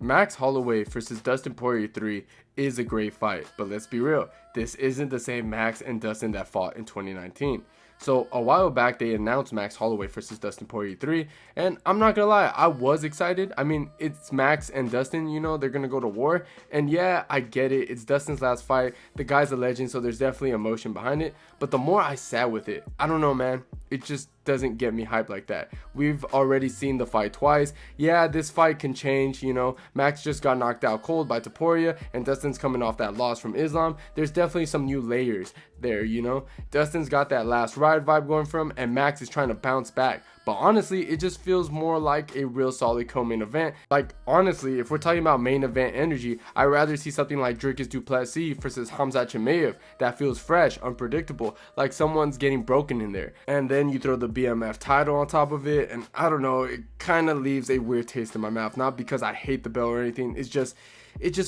Max Holloway versus Dustin Poirier 3 is a great fight, but let's be real, this isn't the same Max and Dustin that fought in 2019. So a while back they announced Max Holloway versus Dustin Poirier 3, and I'm not gonna lie, I was excited. I mean, it's Max and Dustin, you know, they're gonna go to war, and yeah, I get it, it's Dustin's last fight, the guy's a legend, so there's definitely emotion behind it, but the more I sat with it, I don't know, man, it just doesn't get me hyped like that. We've already seen the fight twice. Yeah, this fight can change, you know, Max just got knocked out cold by Poirier, and Dustin's coming off that loss from Islam. There's definitely some new layers there, you know. Dustin's got that last ride vibe going for him, and Max is trying to bounce back. But honestly, it just feels more like a real solid co-main event. Like, honestly, if we're talking about main event energy, I'd rather see something like Dricus du Plessis versus Khamzat Chimaev that feels fresh, unpredictable, like someone's getting broken in there. And then you throw the BMF title on top of it, and I don't know, it kind of leaves a weird taste in my mouth. Not because I hate the belt or anything, it just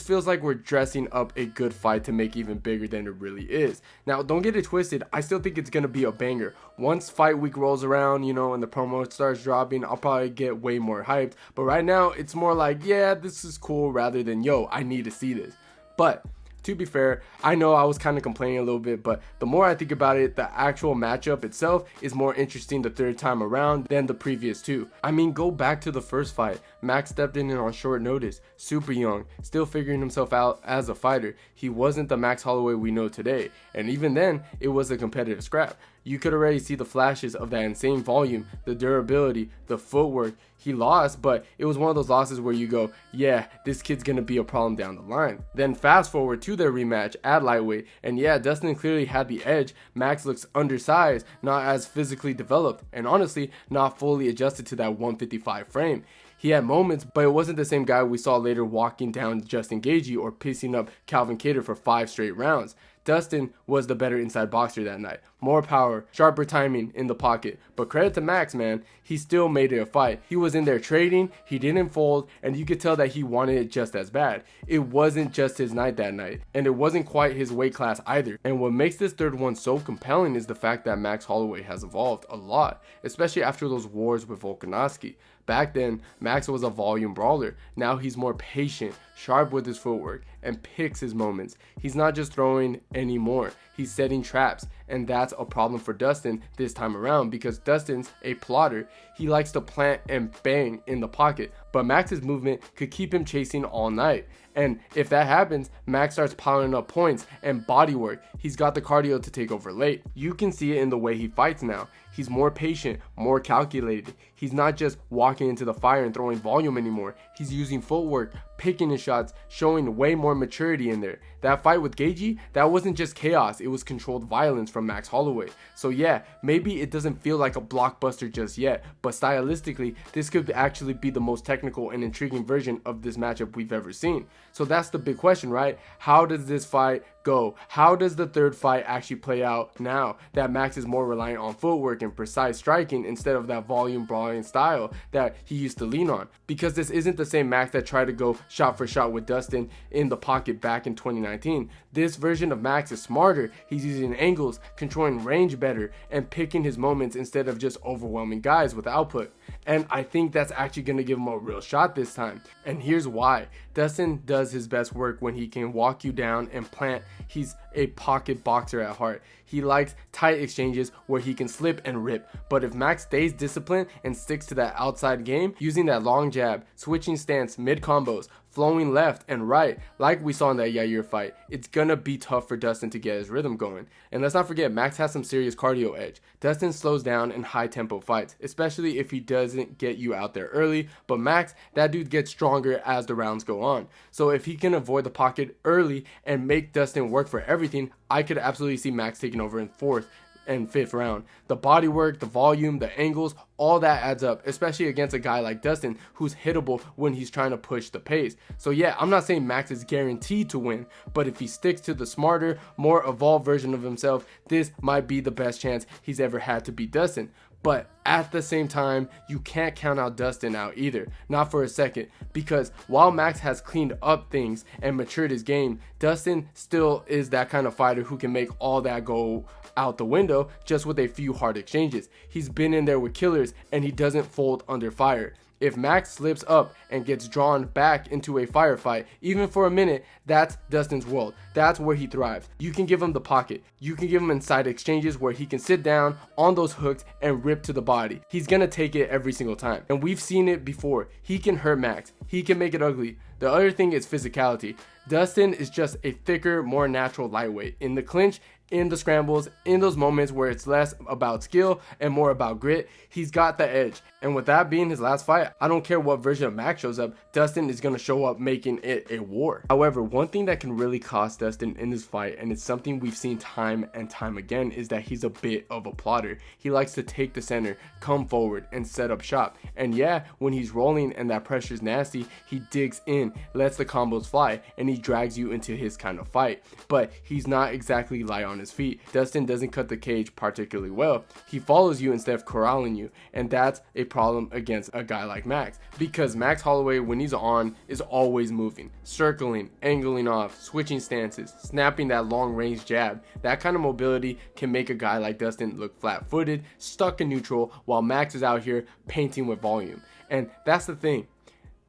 feels like we're dressing up a good fight to make even bigger than it really is. Now, don't get it twisted, I still think it's going to be a banger. Once fight week rolls around, you know, and the promo starts dropping, I'll probably get way more hyped. But right now, it's more like, yeah, this is cool, rather than, yo, I need to see this. But to be fair, I know I was kind of complaining a little bit, but the more I think about it, the actual matchup itself is more interesting the third time around than the previous two. I mean, go back to the first fight. Max stepped in on short notice, super young, still figuring himself out as a fighter. He wasn't the Max Holloway we know today, and even then, it was a competitive scrap. You could already see the flashes of that insane volume, the durability, the footwork. He lost, but it was one of those losses where you go, yeah, this kid's gonna be a problem down the line. Then fast forward to their rematch at lightweight, and yeah, Dustin clearly had the edge. Max looks undersized, not as physically developed, and honestly, not fully adjusted to that 155 frame. He had moments, but it wasn't the same guy we saw later walking down Justin Gaethje or piecing up Calvin Kattar for 5 straight rounds. Dustin was the better inside boxer that night. More power, sharper timing in the pocket. But credit to Max, man, he still made it a fight. He was in there trading, he didn't fold, and you could tell that he wanted it just as bad. It wasn't just his night that night, and it wasn't quite his weight class either. And what makes this third one so compelling is the fact that Max Holloway has evolved a lot, especially after those wars with Volkanovski. Back then, Max was a volume brawler. Now he's more patient, sharp with his footwork, and picks his moments. He's not just throwing anymore, he's setting traps, and that's a problem for Dustin this time around because Dustin's a plotter. He likes to plant and bang in the pocket, but Max's movement could keep him chasing all night. And if that happens, Max starts piling up points and body work. He's got the cardio to take over late. You can see it in the way he fights now. He's more patient, more calculated. He's not just walking into the fire and throwing volume anymore. He's using footwork, picking his shots, showing way more maturity in there. That fight with Gaethje, that wasn't just chaos, it was controlled violence from Max Holloway. So yeah, maybe it doesn't feel like a blockbuster just yet, but stylistically, this could actually be the most technical and intriguing version of this matchup we've ever seen. So that's the big question, right? How does this fight go? How does the third fight actually play out now that Max is more reliant on footwork and precise striking instead of that volume brawling style that he used to lean on? Because this isn't the same Max that tried to go shot for shot with Dustin in the pocket back in 2019. This version of Max is smarter. He's using angles, controlling range better, and picking his moments instead of just overwhelming guys with output. And I think that's actually going to give him a real shot this time. And here's why. Dustin does his best work when he can walk you down and plant. He's a pocket boxer at heart. He likes tight exchanges where he can slip and rip. But if Max stays disciplined and sticks to that outside game, using that long jab, switching stance mid combos, flowing left and right, like we saw in that Yair fight, it's gonna be tough for Dustin to get his rhythm going. And let's not forget, Max has some serious cardio edge. Dustin slows down in high tempo fights, especially if he doesn't get you out there early, but Max, that dude gets stronger as the rounds go on. So if he can avoid the pocket early and make Dustin work for everything, I could absolutely see Max taking over in 4th and 5th round. The body work, the volume, the angles, all that adds up, especially against a guy like Dustin who's hittable when he's trying to push the pace. So yeah, I'm not saying Max is guaranteed to win, but if he sticks to the smarter, more evolved version of himself, this might be the best chance he's ever had to beat Dustin. But at the same time, you can't count out Dustin out either, not for a second, because while Max has cleaned up things and matured his game, Dustin still is that kind of fighter who can make all that go out the window just with a few hard exchanges. He's been in there with killers and he doesn't fold under fire. If Max slips up and gets drawn back into a firefight, even for a minute, that's Dustin's world. That's where he thrives. You can give him the pocket. You can give him inside exchanges where he can sit down on those hooks and rip to the body. He's gonna take it every single time. And we've seen it before. He can hurt Max. He can make it ugly. The other thing is physicality. Dustin is just a thicker, more natural lightweight. In the clinch, in the scrambles, in those moments where it's less about skill and more about grit, he's got the edge. And with that being his last fight, I don't care what version of Max shows up, Dustin is going to show up making it a war. However, one thing that can really cost Dustin in this fight, and it's something we've seen time and time again, is that he's a bit of a plotter. He likes to take the center, come forward, and set up shop. And yeah, when he's rolling and that pressure's nasty, he digs in, lets the combos fly, and he drags you into his kind of fight. But he's not exactly light on his feet. Dustin doesn't cut the cage particularly well. He follows you instead of corralling you, and that's a problem against a guy like Max, because Max Holloway, when he's on, is always moving, circling, angling off, switching stances, snapping that long range jab. That kind of mobility can make a guy like Dustin look flat-footed, stuck in neutral, while Max is out here painting with volume. And that's the thing.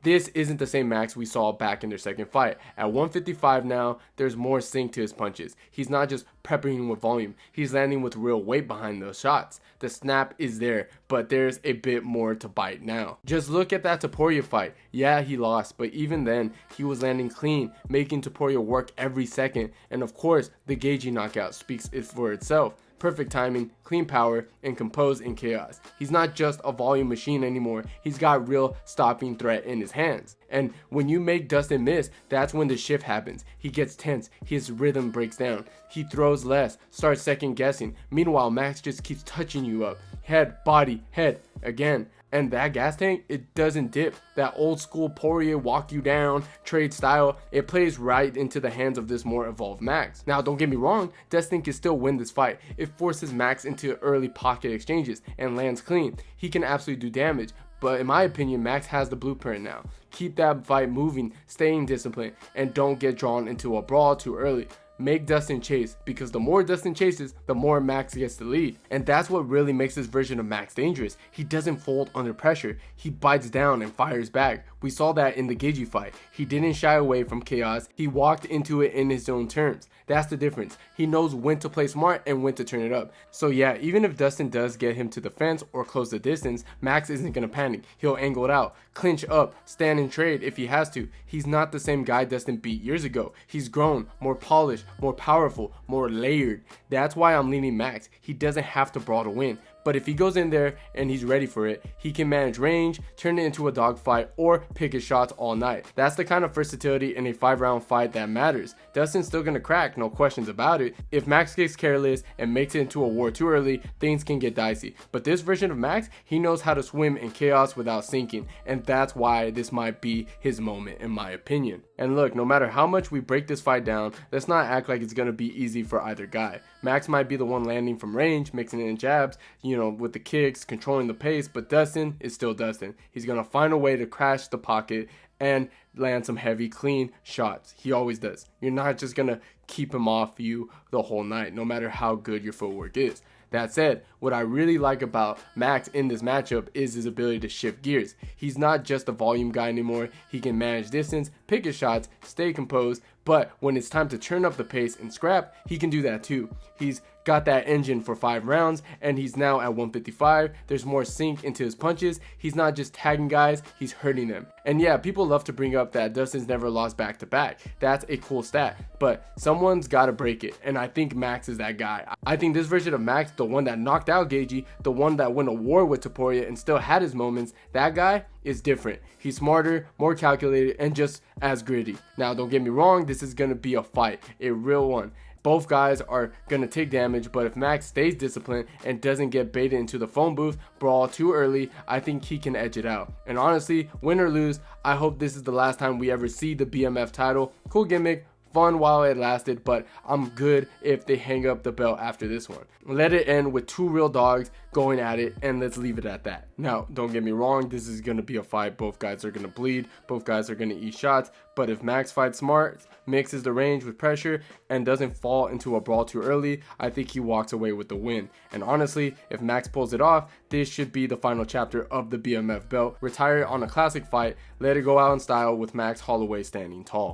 This isn't the same Max we saw back in their second fight. At 155 now, there's more sink to his punches. He's not just peppering with volume, he's landing with real weight behind those shots. The snap is there, but there's a bit more to bite now. Just look at that Poirier fight. Yeah, he lost, but even then, he was landing clean, making Poirier work every second. And of course, the Gaethje knockout speaks for itself. Perfect timing, clean power, and composed in chaos. He's not just a volume machine anymore. He's got real stopping threat in his hands. And when you make Dustin miss, that's when the shift happens. He gets tense, his rhythm breaks down. He throws less, starts second guessing. Meanwhile, Max just keeps touching you up. Head, body, head, again. And that gas tank, it doesn't dip. That old school Poirier walk you down trade style, it plays right into the hands of this more evolved Max. Now, don't get me wrong, Dustin can still win this fight. It forces Max into early pocket exchanges and lands clean. He can absolutely do damage. But in my opinion, Max has the blueprint now. Keep that fight moving, staying disciplined, and don't get drawn into a brawl too early. Make Dustin chase, because the more Dustin chases, the more Max gets the lead. And that's what really makes this version of Max dangerous. He doesn't fold under pressure. He bites down and fires back. We saw that in the Gaethje fight. He didn't shy away from chaos. He walked into it in his own terms. That's the difference. He knows when to play smart and when to turn it up. So yeah, even if Dustin does get him to the fence or close the distance, Max isn't going to panic. He'll angle it out, clinch up, stand and trade if he has to. He's not the same guy Dustin beat years ago. He's grown, more polished, more powerful, more layered. That's why I'm leaning Max. He doesn't have to brawl to win. But if he goes in there and he's ready for it, he can manage range, turn it into a dogfight, or pick his shots all night. That's the kind of versatility in a 5-round fight that matters. Dustin's still gonna crack, no questions about it. If Max gets careless and makes it into a war too early, things can get dicey. But this version of Max, he knows how to swim in chaos without sinking, and that's why this might be his moment in my opinion. And look, no matter how much we break this fight down, let's not act like it's gonna be easy for either guy. Max might be the one landing from range, mixing in jabs, with the kicks, controlling the pace, but Dustin is still Dustin. He's gonna find a way to crash the pocket and land some heavy, clean shots. He always does. You're not just gonna keep him off you the whole night, no matter how good your footwork is. That said, what I really like about Max in this matchup is his ability to shift gears. He's not just a volume guy anymore. He can manage distance, pick his shots, stay composed, but when it's time to turn up the pace and scrap, he can do that too. He's got that engine for 5 rounds, and he's now at 155. There's more sink into his punches. He's not just tagging guys, he's hurting them. And yeah, people love to bring up that Dustin's never lost back-to-back. That's a cool stat, but someone's got to break it, and I think Max is that guy. I think this version of Max, the one that knocked out Gaethje, the one that went to war with Poirier and still had his moments, that guy is different. He's smarter, more calculated, and just as gritty. Now, don't get me wrong, this is going to be a fight, a real one. Both guys are going to take damage, but if Max stays disciplined and doesn't get baited into the phone booth, brawl too early, I think he can edge it out. And honestly, win or lose, I hope this is the last time we ever see the BMF title. Cool gimmick, fun while it lasted, but I'm good if they hang up the belt after this one. Let it end with two real dogs going at it, and let's leave it at that. Now, don't get me wrong, this is going to be a fight. Both guys are going to bleed. Both guys are going to eat shots. But if Max fights smart, mixes the range with pressure, and doesn't fall into a brawl too early, I think he walks away with the win. And honestly, if Max pulls it off, this should be the final chapter of the BMF belt. Retire on a classic fight, let it go out in style with Max Holloway standing tall.